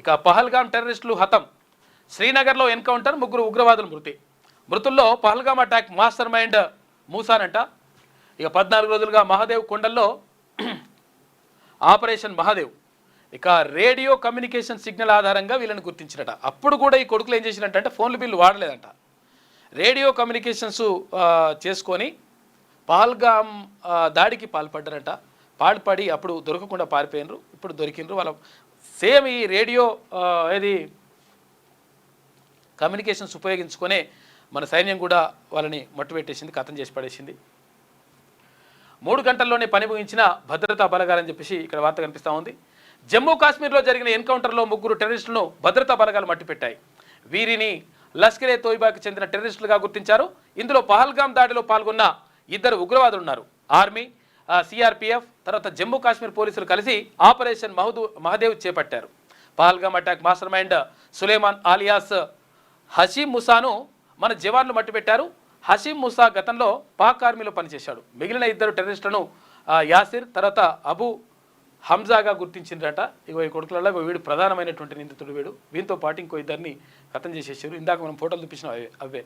ఇక పహల్గాం టెర్రరిస్టులు హతం, శ్రీనగర్లో ఎన్కౌంటర్, 3 ఉగ్రవాదులు మృతి. మృతుల్లో పహల్గాం అటాక్ మాస్టర్ మైండ్ మూసానంట. ఇక 14 రోజులుగా మహాదేవ్ కొండల్లో ఆపరేషన్ మహాదేవ్. ఇక రేడియో కమ్యూనికేషన్ సిగ్నల్ ఆధారంగా వీళ్ళని గుర్తించినట. అప్పుడు కూడా ఈ కొడుకులు ఏం చేసినట్టంటే ఫోన్ల బిల్లు వాడలేదంట, రేడియో కమ్యూనికేషన్స్ చేసుకొని పహల్గాం దాడికి పాల్పడ్డారంట. పాల్పడి అప్పుడు దొరకకుండా పారిపోయినరు, ఇప్పుడు దొరికినరు. వాళ్ళ సేమ్ ఈ రేడియో ఏది కమ్యూనికేషన్స్ ఉపయోగించుకొనే మన సైన్యం కూడా వాళ్ళని మట్టుపెట్టేసింది, కథం చేసి పడేసింది. 3 గంటల్లోనే పని ముగించిన భద్రతా బలగాలని చెప్పేసి ఇక్కడ వార్త కనిపిస్తూ ఉంది. జమ్మూ కాశ్మీర్లో జరిగిన ఎన్కౌంటర్లో 3 టెర్రరిస్టులను భద్రతా బలగాలు మట్టిపెట్టాయి. వీరిని లష్కరే తోయిబాకి చెందిన టెర్రరిస్టులుగా గుర్తించారు. ఇందులో పహల్గాం దాడిలో పాల్గొన్న 2 ఉగ్రవాదులు ఉన్నారు. ఆర్మీ, సిఆర్పిఎఫ్, తర్వాత జమ్మూ కాశ్మీర్ పోలీసులు కలిసి ఆపరేషన్ మహాదేవ్ చేపట్టారు. Pahalgam attack mastermind Suleman alias Hashim ముసాను మన జవాన్లు మట్టిపెట్టారు. హషీం ముసా గతంలో పాక్ ఆర్మీలో పనిచేశాడు. మిగిలిన 2 టెర్రరిస్టులను యాసిర్, తర్వాత అబు హంజాగా గుర్తించిండ్రట. ఈ కొడుకులలో వీడు ప్రధానమైనటువంటి నిందితుడు. వీడితో పాటు ఇంకో 2ని ఖతం చేసేసారు. ఇందాక మనం ఫోటోలు చూపించిన అవే.